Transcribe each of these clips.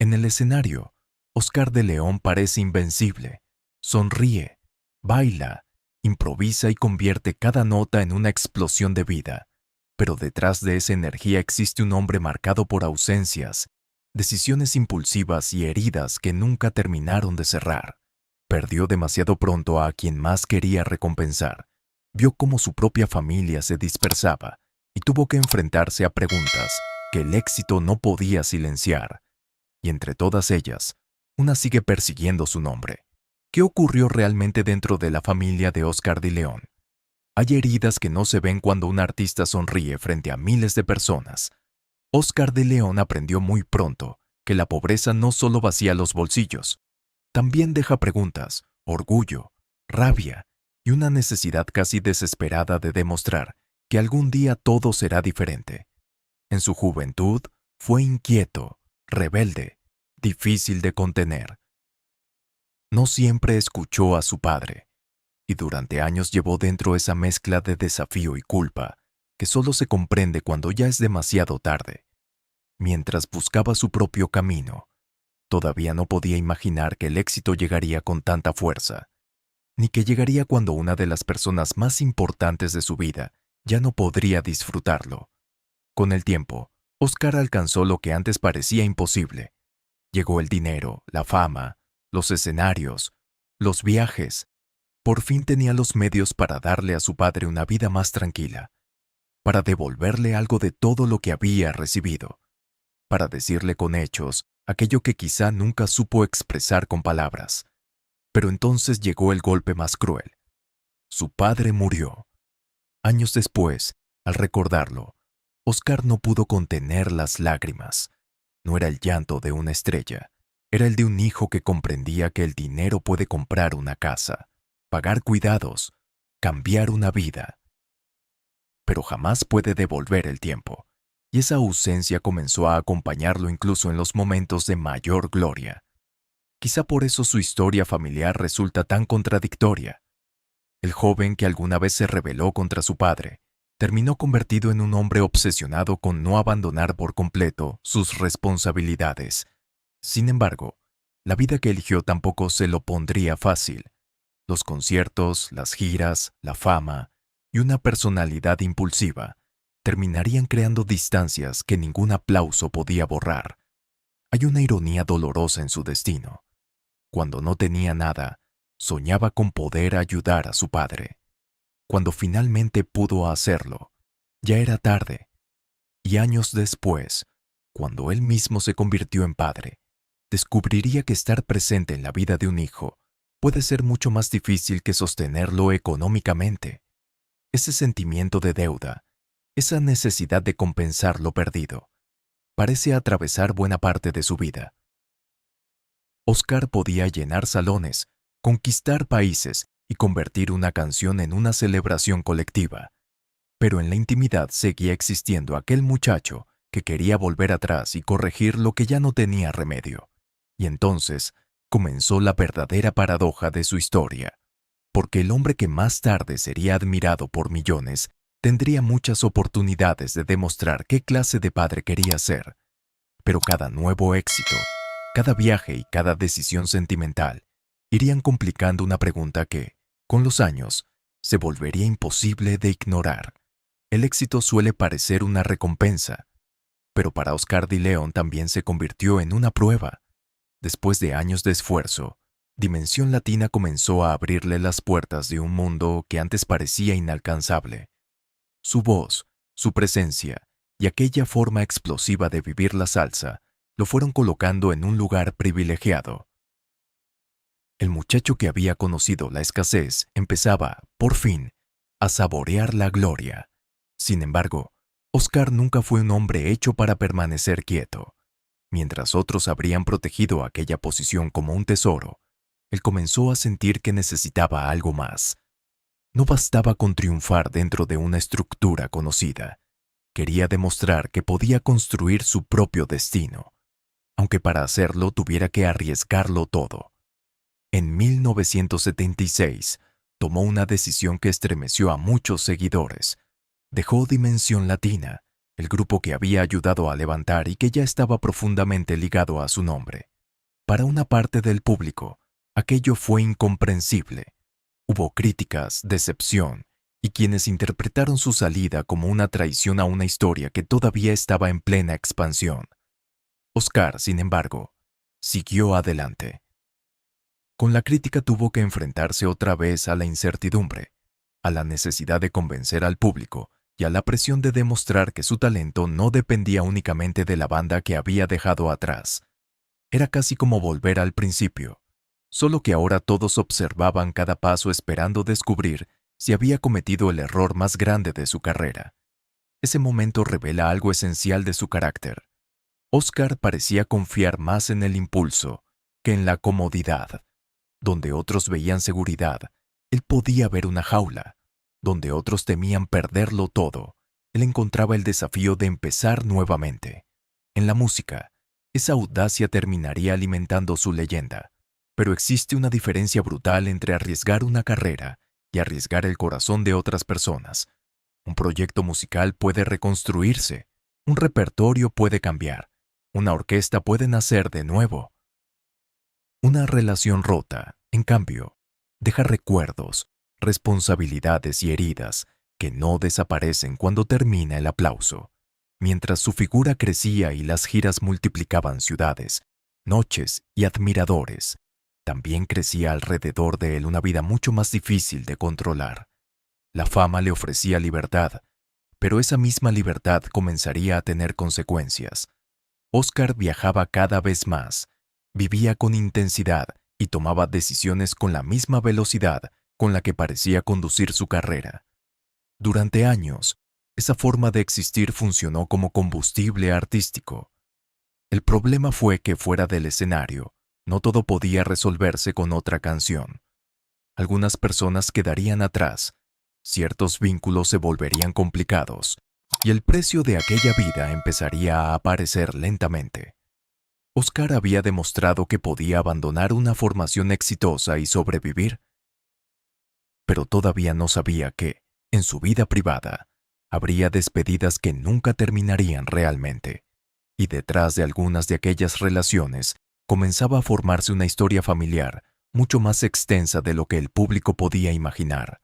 En el escenario, Oscar de León parece invencible. Sonríe, baila, improvisa y convierte cada nota en una explosión de vida. Pero detrás de esa energía existe un hombre marcado por ausencias, decisiones impulsivas y heridas que nunca terminaron de cerrar. Perdió demasiado pronto a quien más quería recompensar. Vio cómo su propia familia se dispersaba y tuvo que enfrentarse a preguntas que el éxito no podía silenciar. Y entre todas ellas, una sigue persiguiendo su nombre. ¿Qué ocurrió realmente dentro de la familia de Oscar de León? Hay heridas que no se ven cuando un artista sonríe frente a miles de personas. Oscar de León aprendió muy pronto que la pobreza no solo vacía los bolsillos, también deja preguntas, orgullo, rabia y una necesidad casi desesperada de demostrar que algún día todo será diferente. En su juventud fue inquieto, rebelde, difícil de contener. No siempre escuchó a su padre, y durante años llevó dentro esa mezcla de desafío y culpa, que solo se comprende cuando ya es demasiado tarde. Mientras buscaba su propio camino, todavía no podía imaginar que el éxito llegaría con tanta fuerza, ni que llegaría cuando una de las personas más importantes de su vida ya no podría disfrutarlo. Con el tiempo, Oscar alcanzó lo que antes parecía imposible. Llegó el dinero, la fama, los escenarios, los viajes. Por fin tenía los medios para darle a su padre una vida más tranquila, para devolverle algo de todo lo que había recibido, para decirle con hechos aquello que quizá nunca supo expresar con palabras. Pero entonces llegó el golpe más cruel. Su padre murió. Años después, al recordarlo, Oscar no pudo contener las lágrimas. No era el llanto de una estrella, era el de un hijo que comprendía que el dinero puede comprar una casa, pagar cuidados, cambiar una vida, pero jamás puede devolver el tiempo. Y esa ausencia comenzó a acompañarlo incluso en los momentos de mayor gloria. Quizá por eso su historia familiar resulta tan contradictoria. El joven que alguna vez se rebeló contra su padre, terminó convertido en un hombre obsesionado con no abandonar por completo sus responsabilidades. Sin embargo, la vida que eligió tampoco se lo pondría fácil. Los conciertos, las giras, la fama y una personalidad impulsiva terminarían creando distancias que ningún aplauso podía borrar. Hay una ironía dolorosa en su destino. Cuando no tenía nada, soñaba con poder ayudar a su padre. Cuando finalmente pudo hacerlo, ya era tarde. Y años después, cuando él mismo se convirtió en padre, descubriría que estar presente en la vida de un hijo puede ser mucho más difícil que sostenerlo económicamente. Ese sentimiento de deuda, esa necesidad de compensar lo perdido, parece atravesar buena parte de su vida. Oscar podía llenar salones, conquistar países y convertir una canción en una celebración colectiva. Pero en la intimidad seguía existiendo aquel muchacho que quería volver atrás y corregir lo que ya no tenía remedio. Y entonces comenzó la verdadera paradoja de su historia, porque el hombre que más tarde sería admirado por millones tendría muchas oportunidades de demostrar qué clase de padre quería ser. Pero cada nuevo éxito, cada viaje y cada decisión sentimental irían complicando una pregunta que, con los años, se volvería imposible de ignorar. El éxito suele parecer una recompensa, pero para Oscar de León también se convirtió en una prueba. Después de años de esfuerzo, Dimensión Latina comenzó a abrirle las puertas de un mundo que antes parecía inalcanzable. Su voz, su presencia y aquella forma explosiva de vivir la salsa lo fueron colocando en un lugar privilegiado. El muchacho que había conocido la escasez empezaba, por fin, a saborear la gloria. Sin embargo, Oscar nunca fue un hombre hecho para permanecer quieto. Mientras otros habrían protegido aquella posición como un tesoro, él comenzó a sentir que necesitaba algo más. No bastaba con triunfar dentro de una estructura conocida. Quería demostrar que podía construir su propio destino, aunque para hacerlo tuviera que arriesgarlo todo. En 1976, tomó una decisión que estremeció a muchos seguidores. Dejó Dimensión Latina el grupo que había ayudado a levantar y que ya estaba profundamente ligado a su nombre. Para una parte del público, aquello fue incomprensible. Hubo críticas, decepción, y quienes interpretaron su salida como una traición a una historia que todavía estaba en plena expansión. Oscar, sin embargo, siguió adelante. Con la crítica tuvo que enfrentarse otra vez a la incertidumbre, a la necesidad de convencer al público y a la presión de demostrar que su talento no dependía únicamente de la banda que había dejado atrás. Era casi como volver al principio, solo que ahora todos observaban cada paso esperando descubrir si había cometido el error más grande de su carrera. Ese momento revela algo esencial de su carácter. Oscar parecía confiar más en el impulso que en la comodidad. Donde otros veían seguridad, él podía ver una jaula. Donde otros temían perderlo todo, él encontraba el desafío de empezar nuevamente. En la música, esa audacia terminaría alimentando su leyenda. Pero existe una diferencia brutal entre arriesgar una carrera y arriesgar el corazón de otras personas. Un proyecto musical puede reconstruirse, un repertorio puede cambiar, una orquesta puede nacer de nuevo. Una relación rota, en cambio, deja recuerdos, responsabilidades y heridas que no desaparecen cuando termina el aplauso. Mientras su figura crecía y las giras multiplicaban ciudades, noches y admiradores, también crecía alrededor de él una vida mucho más difícil de controlar. La fama le ofrecía libertad, pero esa misma libertad comenzaría a tener consecuencias. Oscar viajaba cada vez más, vivía con intensidad y tomaba decisiones con la misma velocidad con la que parecía conducir su carrera. Durante años, esa forma de existir funcionó como combustible artístico. El problema fue que fuera del escenario, no todo podía resolverse con otra canción. Algunas personas quedarían atrás, ciertos vínculos se volverían complicados, y el precio de aquella vida empezaría a aparecer lentamente. Oscar había demostrado que podía abandonar una formación exitosa y sobrevivir, pero todavía no sabía que, en su vida privada, habría despedidas que nunca terminarían realmente, y detrás de algunas de aquellas relaciones comenzaba a formarse una historia familiar mucho más extensa de lo que el público podía imaginar.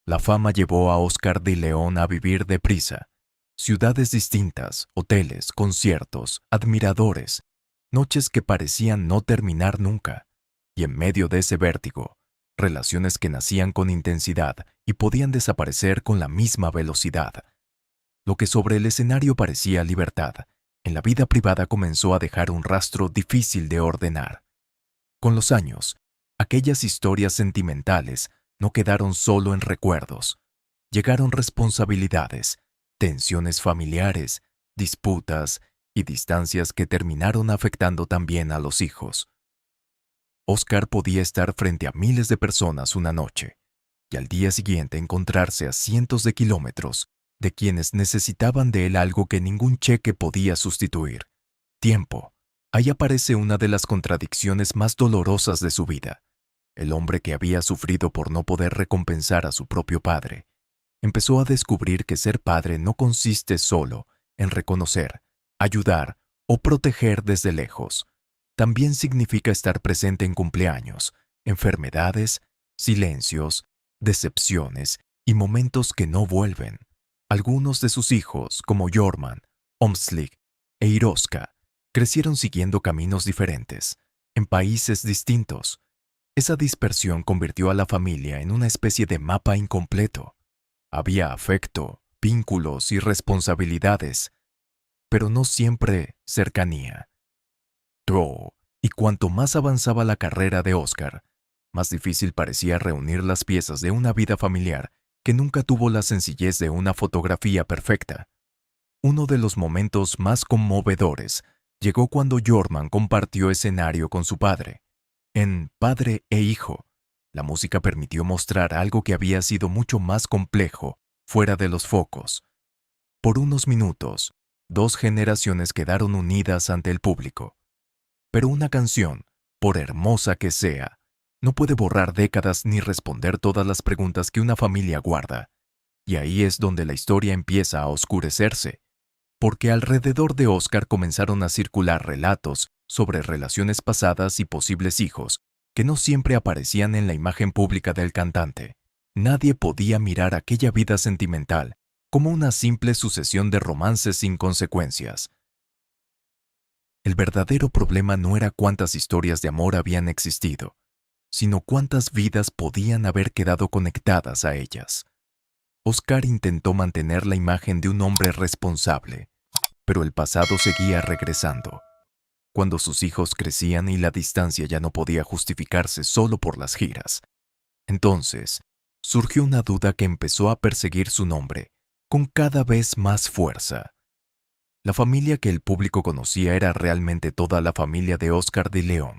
La fama llevó a Oscar de León a vivir deprisa. Ciudades distintas, hoteles, conciertos, admiradores, noches que parecían no terminar nunca. Y en medio de ese vértigo, relaciones que nacían con intensidad y podían desaparecer con la misma velocidad. Lo que sobre el escenario parecía libertad, en la vida privada comenzó a dejar un rastro difícil de ordenar. Con los años, aquellas historias sentimentales no quedaron solo en recuerdos. Llegaron responsabilidades, tensiones familiares, disputas y distancias que terminaron afectando también a los hijos. Oscar podía estar frente a miles de personas una noche y al día siguiente encontrarse a cientos de kilómetros de quienes necesitaban de él algo que ningún cheque podía sustituir: tiempo. Ahí aparece una de las contradicciones más dolorosas de su vida. El hombre que había sufrido por no poder recompensar a su propio padre, empezó a descubrir que ser padre no consiste solo en reconocer, ayudar o proteger desde lejos. También significa estar presente en cumpleaños, enfermedades, silencios, decepciones y momentos que no vuelven. Algunos de sus hijos, como Jorman, Omslik e Iroska, crecieron siguiendo caminos diferentes, en países distintos. Esa dispersión convirtió a la familia en una especie de mapa incompleto. Había afecto, vínculos y responsabilidades, pero no siempre cercanía. Y cuanto más avanzaba la carrera de Oscar, más difícil parecía reunir las piezas de una vida familiar que nunca tuvo la sencillez de una fotografía perfecta. Uno de los momentos más conmovedores llegó cuando Jorman compartió escenario con su padre. En Padre e Hijo, la música permitió mostrar algo que había sido mucho más complejo, fuera de los focos. Por unos minutos, dos generaciones quedaron unidas ante el público. Pero una canción, por hermosa que sea, no puede borrar décadas ni responder todas las preguntas que una familia guarda. Y ahí es donde la historia empieza a oscurecerse. porque alrededor de Oscar comenzaron a circular relatos sobre relaciones pasadas y posibles hijos que no siempre aparecían en la imagen pública del cantante. Nadie podía mirar aquella vida sentimental como una simple sucesión de romances sin consecuencias. El verdadero problema no era cuántas historias de amor habían existido, sino cuántas vidas podían haber quedado conectadas a ellas. Oscar intentó mantener la imagen de un hombre responsable, pero el pasado seguía regresando. Cuando sus hijos crecían y la distancia ya no podía justificarse solo por las giras, entonces surgió una duda que empezó a perseguir su nombre con cada vez más fuerza. La familia que el público conocía era realmente toda la familia de Oscar de León,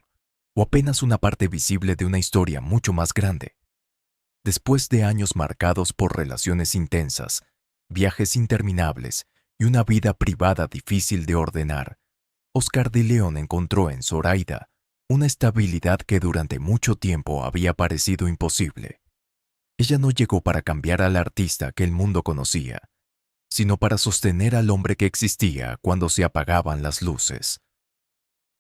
o apenas una parte visible de una historia mucho más grande. Después de años marcados por relaciones intensas, viajes interminables y una vida privada difícil de ordenar, Oscar de León encontró en Zoraida una estabilidad que durante mucho tiempo había parecido imposible. Ella no llegó para cambiar al artista que el mundo conocía, sino para sostener al hombre que existía cuando se apagaban las luces.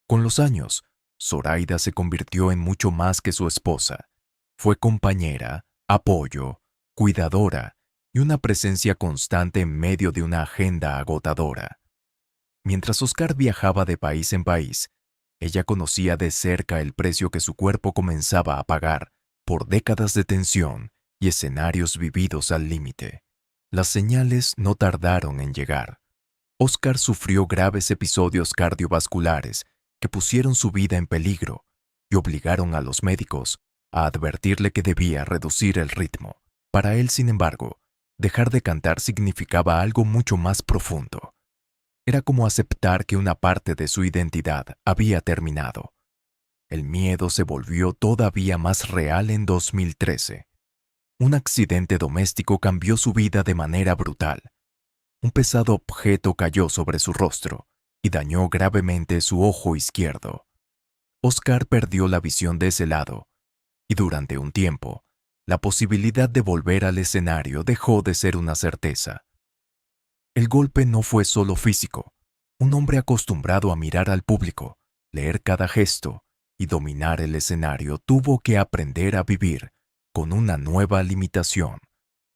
Con los años, Zoraida se convirtió en mucho más que su esposa. Fue compañera, apoyo, cuidadora y una presencia constante en medio de una agenda agotadora. Mientras Oscar viajaba de país en país, ella conocía de cerca el precio que su cuerpo comenzaba a pagar por décadas de tensión y escenarios vividos al límite. Las señales no tardaron en llegar. Oscar sufrió graves episodios cardiovasculares que pusieron su vida en peligro y obligaron a los médicos a advertirle que debía reducir el ritmo. Para él, sin embargo, dejar de cantar significaba algo mucho más profundo. Era como aceptar que una parte de su identidad había terminado. El miedo se volvió todavía más real en 2013. Un accidente doméstico cambió su vida de manera brutal. Un pesado objeto cayó sobre su rostro y dañó gravemente su ojo izquierdo. Oscar perdió la visión de ese lado, y durante un tiempo, la posibilidad de volver al escenario dejó de ser una certeza. El golpe no fue solo físico. Un hombre acostumbrado a mirar al público, leer cada gesto y dominar el escenario tuvo que aprender a vivir con una nueva limitación.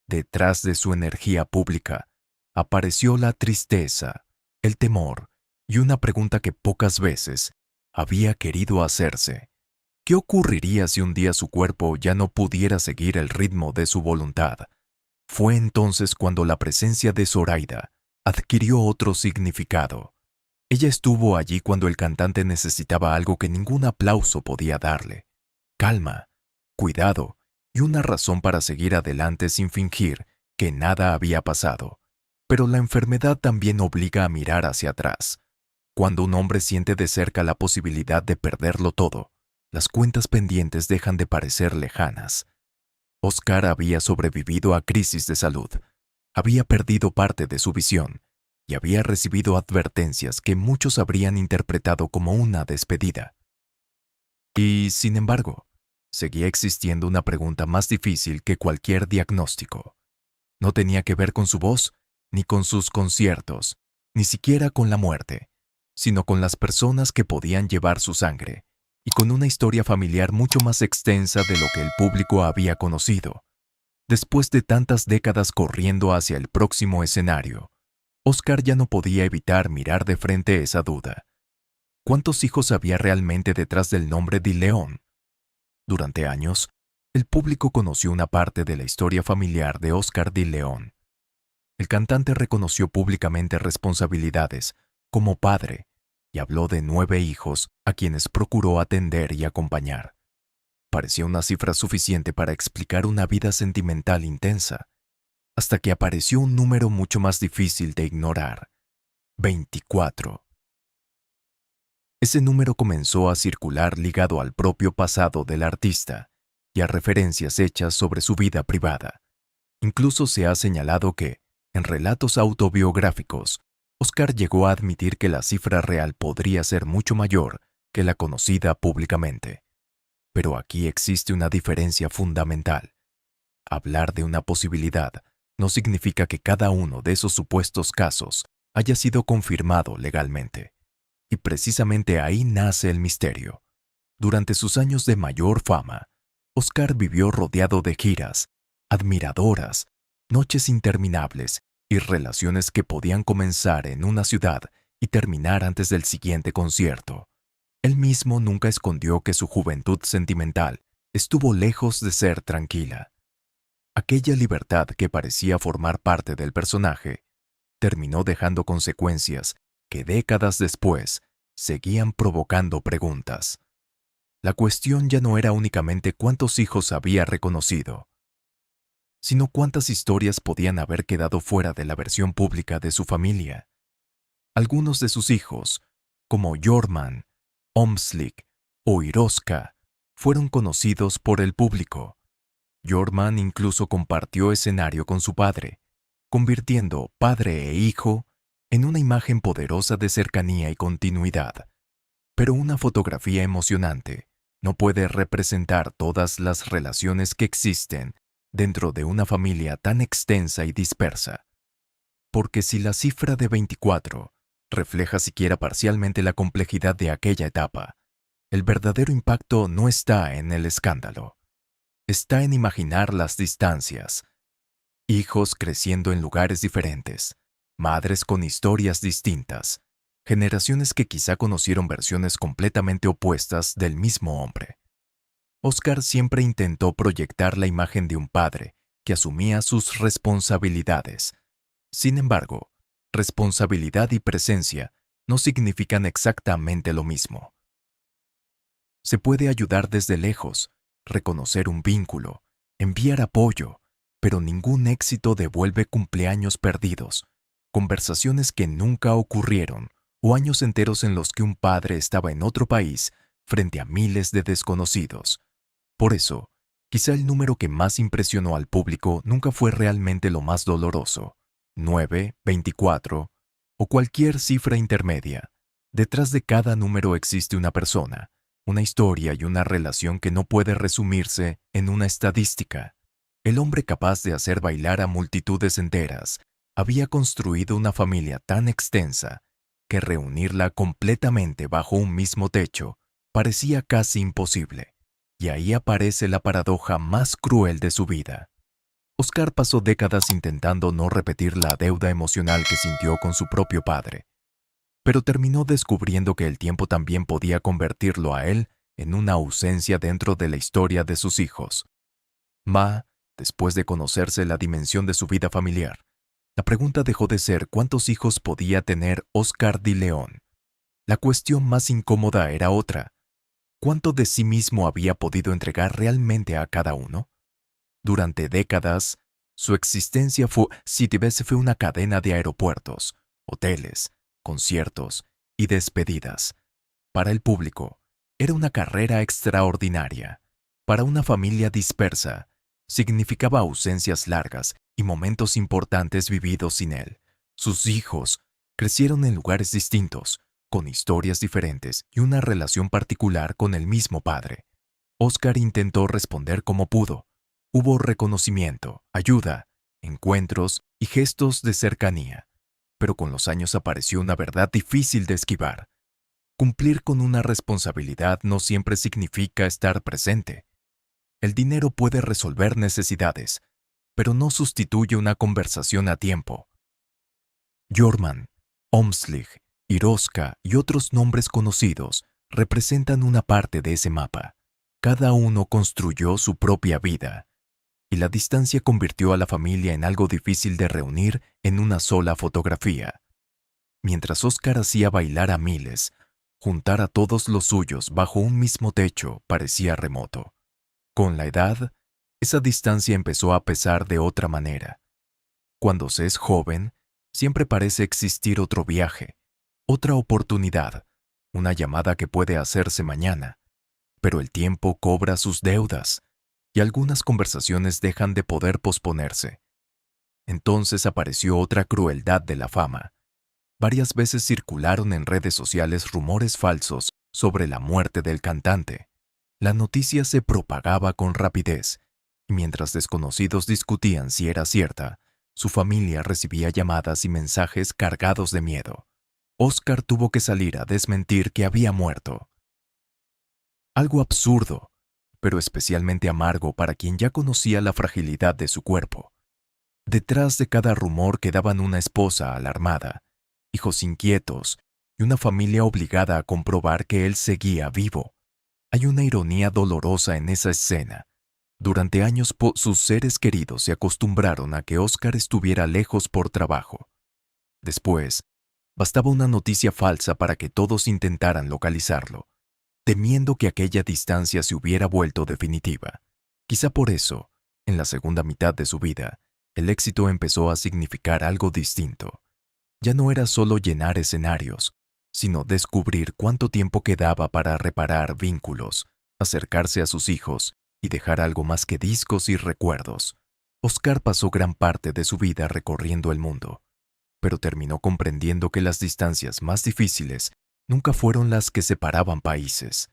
Detrás de su energía pública apareció la tristeza, el temor y una pregunta que pocas veces había querido hacerse. ¿Qué ocurriría si un día su cuerpo ya no pudiera seguir el ritmo de su voluntad? Fue entonces cuando la presencia de Zoraida adquirió otro significado. Ella estuvo allí cuando el cantante necesitaba algo que ningún aplauso podía darle: calma, cuidado y una razón para seguir adelante sin fingir que nada había pasado. Pero la enfermedad también obliga a mirar hacia atrás. Cuando un hombre siente de cerca la posibilidad de perderlo todo, las cuentas pendientes dejan de parecer lejanas. Oscar había sobrevivido a crisis de salud, había perdido parte de su visión y había recibido advertencias que muchos habrían interpretado como una despedida. Y, sin embargo, seguía existiendo una pregunta más difícil que cualquier diagnóstico. No tenía que ver con su voz, ni con sus conciertos, ni siquiera con la muerte, sino con las personas que podían llevar su sangre, y con una historia familiar mucho más extensa de lo que el público había conocido. Después de tantas décadas corriendo hacia el próximo escenario, Oscar ya no podía evitar mirar de frente esa duda. ¿Cuántos hijos había realmente detrás del nombre de León? Durante años, el público conoció una parte de la historia familiar de Oscar de León. El cantante reconoció públicamente responsabilidades como padre y habló de 9 hijos a quienes procuró atender y acompañar. Parecía una cifra suficiente para explicar una vida sentimental intensa, hasta que apareció un número mucho más difícil de ignorar: 24. Ese número comenzó a circular ligado al propio pasado del artista y a referencias hechas sobre su vida privada. Incluso se ha señalado que, en relatos autobiográficos, Oscar llegó a admitir que la cifra real podría ser mucho mayor que la conocida públicamente. Pero aquí existe una diferencia fundamental. Hablar de una posibilidad no significa que cada uno de esos supuestos casos haya sido confirmado legalmente. Y precisamente ahí nace el misterio. Durante sus años de mayor fama, Oscar vivió rodeado de giras, admiradoras, noches interminables y relaciones que podían comenzar en una ciudad y terminar antes del siguiente concierto. Él mismo nunca escondió que su juventud sentimental estuvo lejos de ser tranquila. Aquella libertad que parecía formar parte del personaje terminó dejando consecuencias que décadas después seguían provocando preguntas. La cuestión ya no era únicamente cuántos hijos había reconocido, sino cuántas historias podían haber quedado fuera de la versión pública de su familia. Algunos de sus hijos, como Jorman, Omslik o Iroska, fueron conocidos por el público. Jorman incluso compartió escenario con su padre, convirtiendo padre e hijo en una imagen poderosa de cercanía y continuidad. Pero una fotografía emocionante no puede representar todas las relaciones que existen dentro de una familia tan extensa y dispersa. Porque si la cifra de 24 refleja siquiera parcialmente la complejidad de aquella etapa, el verdadero impacto no está en el escándalo. Está en imaginar las distancias. Hijos creciendo en lugares diferentes, madres con historias distintas, generaciones que quizá conocieron versiones completamente opuestas del mismo hombre. Oscar siempre intentó proyectar la imagen de un padre que asumía sus responsabilidades. Sin embargo, responsabilidad y presencia no significan exactamente lo mismo. Se puede ayudar desde lejos, reconocer un vínculo, enviar apoyo, pero ningún éxito devuelve cumpleaños perdidos, conversaciones que nunca ocurrieron o años enteros en los que un padre estaba en otro país frente a miles de desconocidos. Por eso, quizá el número que más impresionó al público nunca fue realmente lo más doloroso, 9, 24 o cualquier cifra intermedia. Detrás de cada número existe una persona, una historia y una relación que no puede resumirse en una estadística. El hombre capaz de hacer bailar a multitudes enteras había construido una familia tan extensa que reunirla completamente bajo un mismo techo parecía casi imposible. Y ahí aparece la paradoja más cruel de su vida. Oscar pasó décadas intentando no repetir la deuda emocional que sintió con su propio padre, pero terminó descubriendo que el tiempo también podía convertirlo a él en una ausencia dentro de la historia de sus hijos. Después de conocerse la dimensión de su vida familiar, la pregunta dejó de ser cuántos hijos podía tener Oscar de León. La cuestión más incómoda era otra: ¿cuánto de sí mismo había podido entregar realmente a cada uno? Durante décadas, su existencia fue una cadena de aeropuertos, hoteles, conciertos y despedidas. Para el público, era una carrera extraordinaria. Para una familia dispersa, significaba ausencias largas y momentos importantes vividos sin él. Sus hijos crecieron en lugares distintos, con historias diferentes y una relación particular con el mismo padre. Oscar intentó responder como pudo. Hubo reconocimiento, ayuda, encuentros y gestos de cercanía. Pero con los años apareció una verdad difícil de esquivar. Cumplir con una responsabilidad no siempre significa estar presente. El dinero puede resolver necesidades, pero no sustituye una conversación a tiempo. Jorman, Omslik, Iroska y otros nombres conocidos representan una parte de ese mapa. Cada uno construyó su propia vida, y la distancia convirtió a la familia en algo difícil de reunir en una sola fotografía. Mientras Oscar hacía bailar a miles, juntar a todos los suyos bajo un mismo techo parecía remoto. Con la edad, esa distancia empezó a pesar de otra manera. Cuando se es joven, siempre parece existir otro viaje, otra oportunidad, una llamada que puede hacerse mañana. Pero el tiempo cobra sus deudas, y algunas conversaciones dejan de poder posponerse. Entonces apareció otra crueldad de la fama. Varias veces circularon en redes sociales rumores falsos sobre la muerte del cantante. La noticia se propagaba con rapidez, y mientras desconocidos discutían si era cierta, Su familia recibía llamadas y mensajes cargados de miedo. Oscar tuvo que salir a desmentir que había muerto. Algo absurdo, pero especialmente amargo para quien ya conocía la fragilidad de su cuerpo. Detrás de cada rumor quedaban una esposa alarmada, hijos inquietos y una familia obligada a comprobar que él seguía vivo. Hay una ironía dolorosa en esa escena. Durante años sus seres queridos se acostumbraron a que Oscar estuviera lejos por trabajo. Después, bastaba una noticia falsa para que todos intentaran localizarlo, temiendo que aquella distancia se hubiera vuelto definitiva. Quizá por eso, en la segunda mitad de su vida, el éxito empezó a significar algo distinto. Ya no era solo llenar escenarios, sino descubrir cuánto tiempo quedaba para reparar vínculos, acercarse a sus hijos y dejar algo más que discos y recuerdos. Oscar pasó gran parte de su vida recorriendo el mundo, pero terminó comprendiendo que las distancias más difíciles nunca fueron las que separaban países.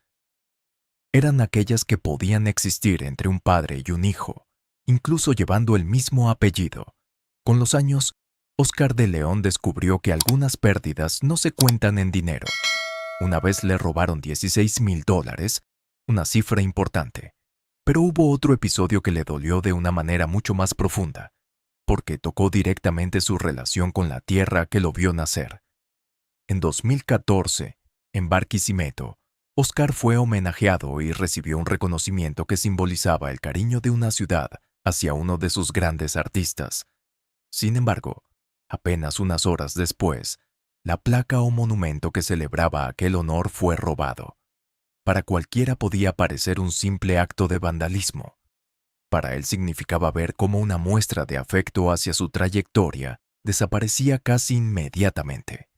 Eran aquellas que podían existir entre un padre y un hijo, incluso llevando el mismo apellido. Con los años, Oscar de León descubrió que algunas pérdidas no se cuentan en dinero. Una vez le robaron $16,000, una cifra importante. Pero hubo otro episodio que le dolió de una manera mucho más profunda, porque tocó directamente su relación con la tierra que lo vio nacer. En 2014, en Barquisimeto, Oscar fue homenajeado y recibió un reconocimiento que simbolizaba el cariño de una ciudad hacia uno de sus grandes artistas. Sin embargo, apenas unas horas después, la placa o monumento que celebraba aquel honor fue robado. Para cualquiera podía parecer un simple acto de vandalismo. Para él significaba ver cómo una muestra de afecto hacia su trayectoria desaparecía casi inmediatamente.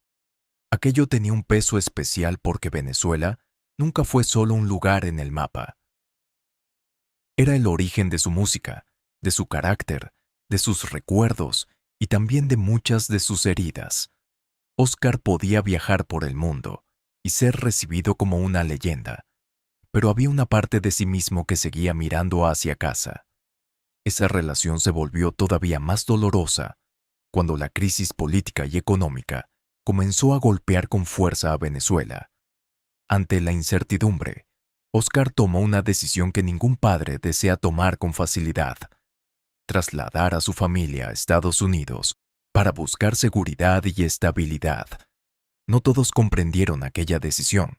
Aquello tenía un peso especial porque Venezuela nunca fue solo un lugar en el mapa. Era el origen de su música, de su carácter, de sus recuerdos y también de muchas de sus heridas. Oscar podía viajar por el mundo y ser recibido como una leyenda, pero había una parte de sí mismo que seguía mirando hacia casa. Esa relación se volvió todavía más dolorosa cuando la crisis política y económica comenzó a golpear con fuerza a Venezuela. Ante la incertidumbre, Oscar tomó una decisión que ningún padre desea tomar con facilidad: trasladar a su familia a Estados Unidos para buscar seguridad y estabilidad. No todos comprendieron aquella decisión.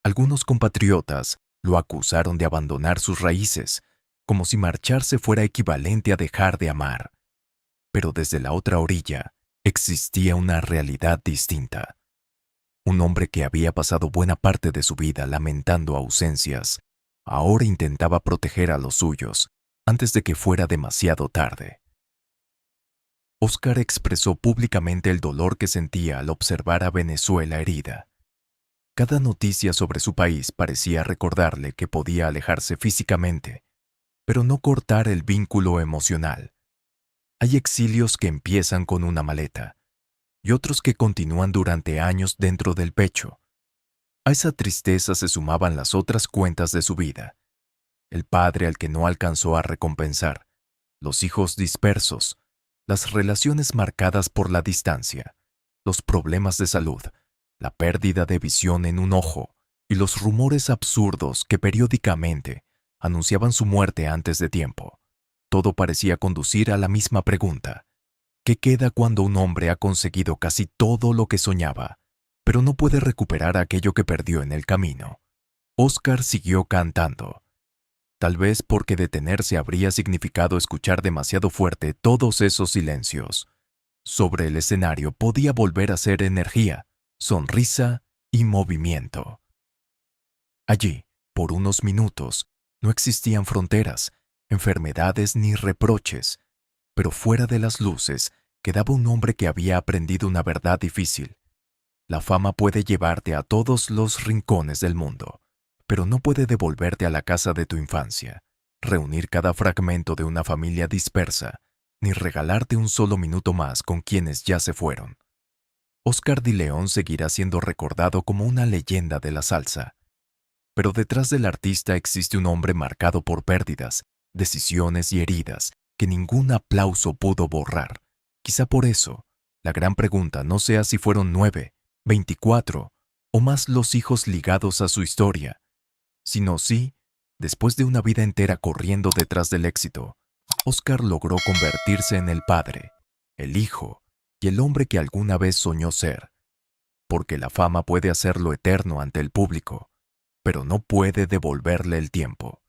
Algunos compatriotas lo acusaron de abandonar sus raíces, como si marcharse fuera equivalente a dejar de amar. Pero desde la otra orilla existía una realidad distinta. Un hombre que había pasado buena parte de su vida lamentando ausencias, ahora intentaba proteger a los suyos antes de que fuera demasiado tarde. Oscar expresó públicamente el dolor que sentía al observar a Venezuela herida. Cada noticia sobre su país parecía recordarle que podía alejarse físicamente, pero no cortar el vínculo emocional. Hay exilios que empiezan con una maleta y otros que continúan durante años dentro del pecho. A esa tristeza se sumaban las otras cuentas de su vida: el padre al que no alcanzó a recompensar, los hijos dispersos, las relaciones marcadas por la distancia, los problemas de salud, la pérdida de visión en un ojo y los rumores absurdos que periódicamente anunciaban su muerte antes de tiempo. Todo parecía conducir a la misma pregunta: ¿qué queda cuando un hombre ha conseguido casi todo lo que soñaba, pero no puede recuperar aquello que perdió en el camino? Oscar siguió cantando. Tal vez porque detenerse habría significado escuchar demasiado fuerte todos esos silencios. Sobre el escenario podía volver a ser energía, sonrisa y movimiento. Allí, por unos minutos, no existían fronteras, enfermedades ni reproches, pero fuera de las luces quedaba un hombre que había aprendido una verdad difícil. La fama puede llevarte a todos los rincones del mundo, pero no puede devolverte a la casa de tu infancia, reunir cada fragmento de una familia dispersa, ni regalarte un solo minuto más con quienes ya se fueron. Oscar de León seguirá siendo recordado como una leyenda de la salsa, pero detrás del artista existe un hombre marcado por pérdidas, decisiones y heridas que ningún aplauso pudo borrar. Quizá por eso, la gran pregunta no sea si fueron 9, 24 o más los hijos ligados a su historia, sino si, después de una vida entera corriendo detrás del éxito, Oscar logró convertirse en el padre, el hijo y el hombre que alguna vez soñó ser, porque la fama puede hacerlo eterno ante el público, pero no puede devolverle el tiempo.